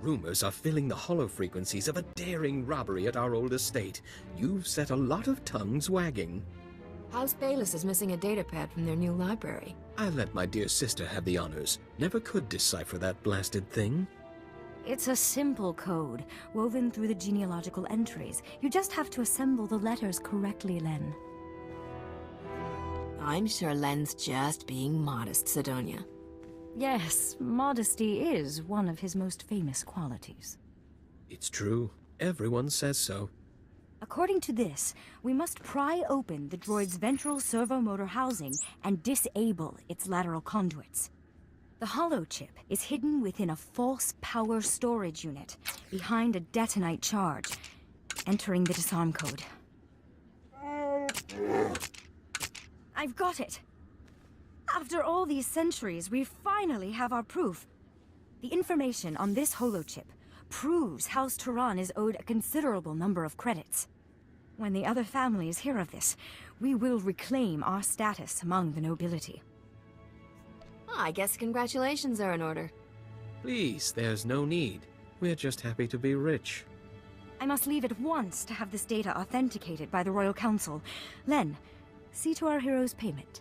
Rumors are filling the hollow frequencies of a daring robbery at our old estate. You've set a lot of tongues wagging. House Bayless is missing a datapad from their new library. I let my dear sister have the honors. Never could decipher that blasted thing. It's a simple code, woven through the genealogical entries. You just have to assemble the letters correctly, Len. I'm sure Len's just being modest, Sidonia. Yes, modesty is one of his most famous qualities. It's true. Everyone says so. According to this, we must pry open the droid's ventral servomotor housing and disable its lateral conduits. The hollow chip is hidden within a false power storage unit, behind a detonite charge, entering the disarm code. I've got it! After all these centuries, we finally have our proof. The information on this holochip proves House Turan is owed a considerable number of credits. When the other families hear of this, we will reclaim our status among the nobility. I guess congratulations are in order. Please, there's no need. We're just happy to be rich. I must leave at once to have this data authenticated by the Royal Council. Len, see to our hero's payment.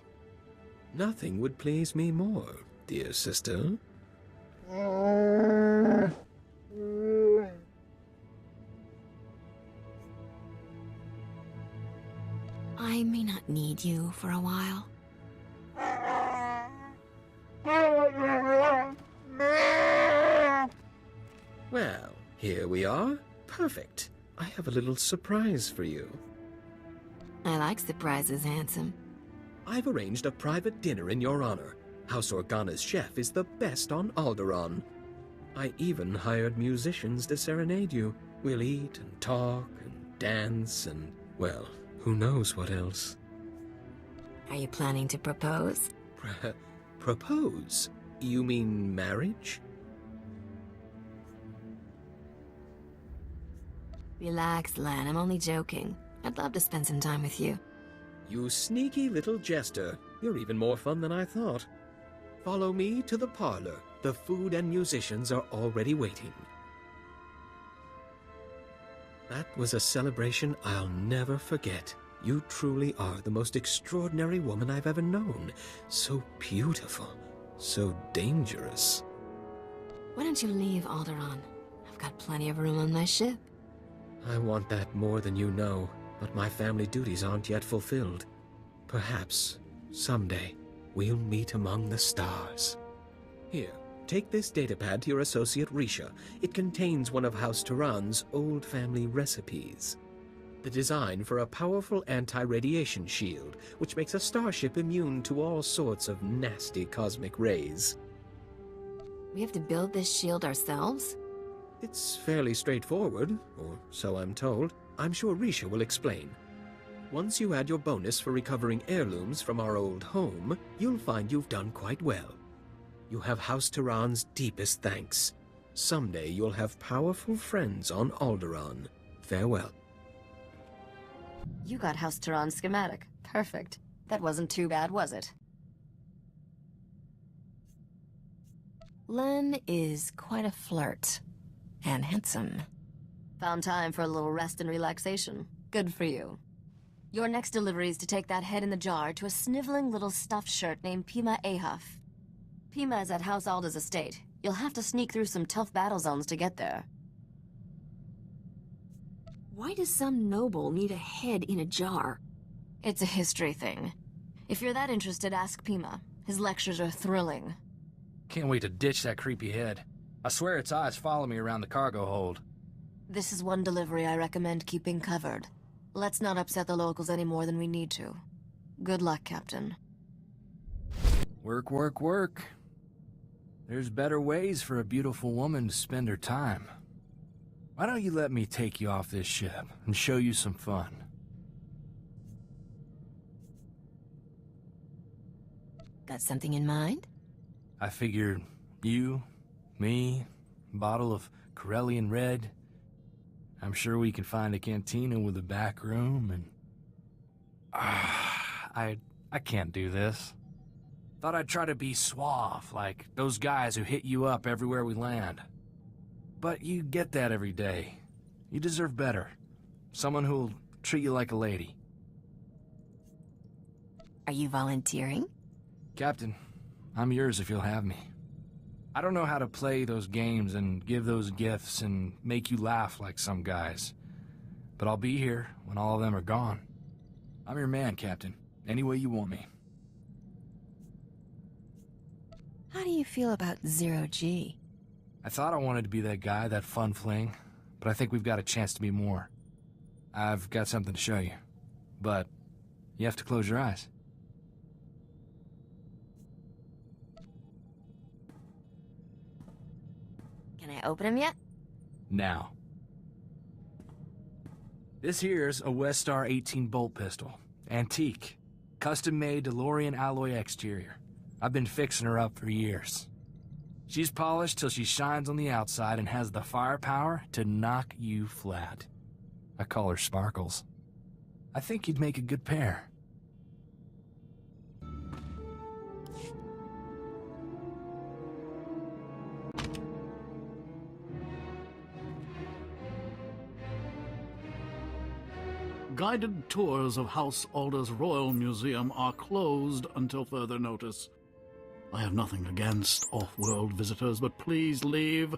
Nothing would please me more, dear sister. I may not need you for a while. Well, here we are. Perfect. I have a little surprise for you. I like surprises, handsome. I've arranged a private dinner in your honor. House Organa's chef is the best on Alderaan. I even hired musicians to serenade you. We'll eat and talk and dance and, well, who knows what else. Are you planning to propose? Propose? You mean marriage? Relax, Len. I'm only joking. I'd love to spend some time with you. You sneaky little jester. You're even more fun than I thought. Follow me to the parlor. The food and musicians are already waiting. That was a celebration I'll never forget. You truly are the most extraordinary woman I've ever known. So beautiful. So dangerous. Why don't you leave Alderaan? I've got plenty of room on my ship. I want that more than you know, but my family duties aren't yet fulfilled. Perhaps, someday, we'll meet among the stars. Here, take this datapad to your associate Risha. It contains one of House Turan's old family recipes. The design for a powerful anti-radiation shield, which makes a starship immune to all sorts of nasty cosmic rays. We have to build this shield ourselves? It's fairly straightforward, or so I'm told. I'm sure Risha will explain. Once you add your bonus for recovering heirlooms from our old home, you'll find you've done quite well. You have House Turan's deepest thanks. Someday you'll have powerful friends on Alderaan. Farewell. You got House Turan's schematic. Perfect. That wasn't too bad, was it? Len is quite a flirt. And handsome. Found time for a little rest and relaxation. Good for you. Your next delivery is to take that head in the jar to a sniveling little stuffed shirt named Pima Ahaf. Pima is at House Alda's estate. You'll have to sneak through some tough battle zones to get there. Why does some noble need a head in a jar? It's a history thing. If you're that interested, ask Pima. His lectures are thrilling. Can't wait to ditch that creepy head. I swear its eyes follow me around the cargo hold. This is one delivery I recommend keeping covered. Let's not upset the locals any more than we need to. Good luck, Captain. Work, work, work. There's better ways for a beautiful woman to spend her time. Why don't you let me take you off this ship and show you some fun? Got something in mind? I figured you, me, bottle of Corellian Red. I'm sure we can find a cantina with a back room and... I can't do this. Thought I'd try to be suave, like those guys who hit you up everywhere we land. But you get that every day. You deserve better. Someone who'll treat you like a lady. Are you volunteering? Captain, I'm yours if you'll have me. I don't know how to play those games and give those gifts and make you laugh like some guys. But I'll be here when all of them are gone. I'm your man, Captain. Any way you want me. How do you feel about Zero G? I thought I wanted to be that guy, that fun fling, but I think we've got a chance to be more. I've got something to show you, but you have to close your eyes. Can I open them yet? Now. This here's a Westar 18 bolt pistol. Antique. Custom-made DeLorean alloy exterior. I've been fixing her up for years. She's polished till she shines on the outside and has the firepower to knock you flat. I call her Sparkles. I think you'd make a good pair. Guided tours of House Alder's Royal Museum are closed until further notice. I have nothing against off-world visitors, but please leave,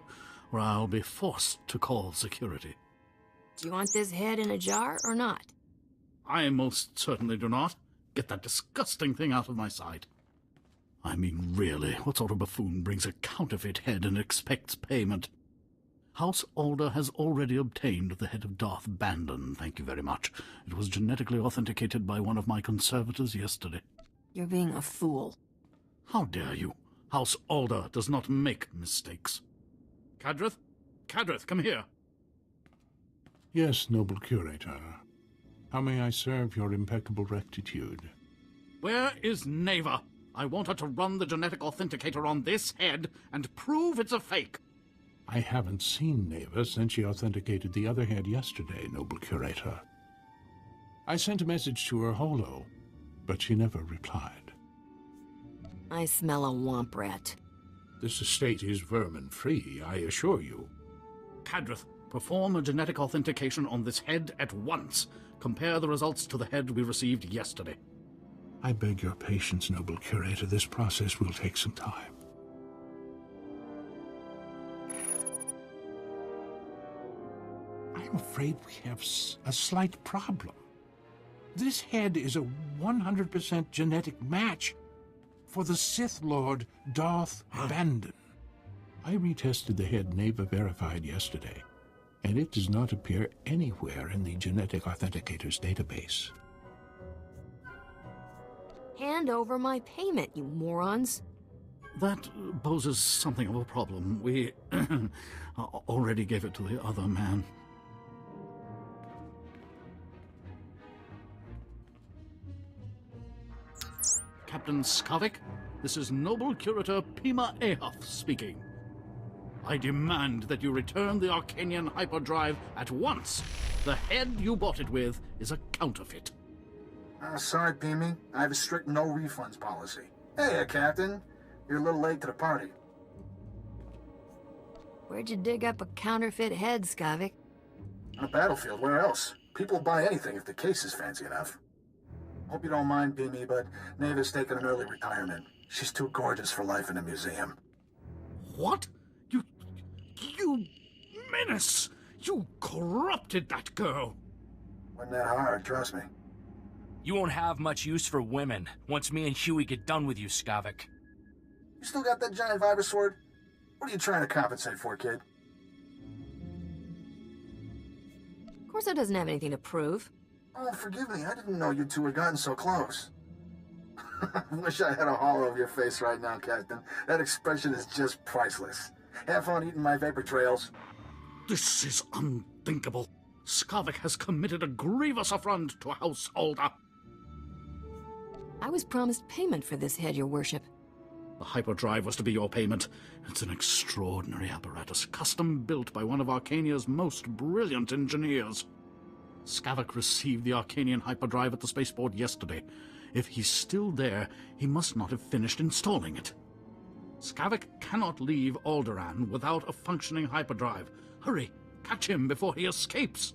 or I'll be forced to call security. Do you want this head in a jar or not? I most certainly do not. Get that disgusting thing out of my sight. I mean, really, what sort of buffoon brings a counterfeit head and expects payment? House Alder has already obtained the head of Darth Bandon, thank you very much. It was genetically authenticated by one of my conservators yesterday. You're being a fool. How dare you? House Alder does not make mistakes. Cadrith? Cadrith, come here. Yes, noble curator. How may I serve your impeccable rectitude? Where is Neva? I want her to run the genetic authenticator on this head and prove it's a fake. I haven't seen Neva since she authenticated the other head yesterday, noble curator. I sent a message to her holo, but she never replied. I smell a womp rat. This estate is vermin-free, I assure you. Cadrith, perform a genetic authentication on this head at once. Compare the results to the head we received yesterday. I beg your patience, noble curator. This process will take some time. I'm afraid we have a slight problem. This head is a 100% genetic match for the Sith Lord Darth Bandon. I retested the head Neva verified yesterday, and it does not appear anywhere in the genetic authenticator's database. Hand over my payment, you morons. That poses something of a problem. We already gave it to the other man. Captain Skavik, this is Noble Curator Pima Ahoth speaking. I demand that you return the Arcanian hyperdrive at once. The head you bought it with is a counterfeit. Sorry, Pimi. I have a strict no refunds policy. Hey, Captain. You're a little late to the party. Where'd you dig up a counterfeit head, Skavik? On a battlefield, where else? People will buy anything if the case is fancy enough. Hope you don't mind, Pimi, but Neva's taking an early retirement. She's too gorgeous for life in a museum. What? You menace! You corrupted that girl! Wasn't that hard, trust me. You won't have much use for women once me and Huey get done with you, Skavik. You still got that giant viper sword? What are you trying to compensate for, kid? Corso doesn't have anything to prove. Oh, forgive me. I didn't know you two had gotten so close. I wish I had a hollow of your face right now, Captain. That expression is just priceless. Have fun eating my vapor trails. This is unthinkable. Skavik has committed a grievous affront to House Alder. I was promised payment for this head, your worship. The hyperdrive was to be your payment. It's an extraordinary apparatus, custom-built by one of Arcania's most brilliant engineers. Skavik received the Arcanian hyperdrive at the spaceport yesterday. If he's still there, he must not have finished installing it. Skavik cannot leave Alderaan without a functioning hyperdrive. Hurry, catch him before he escapes!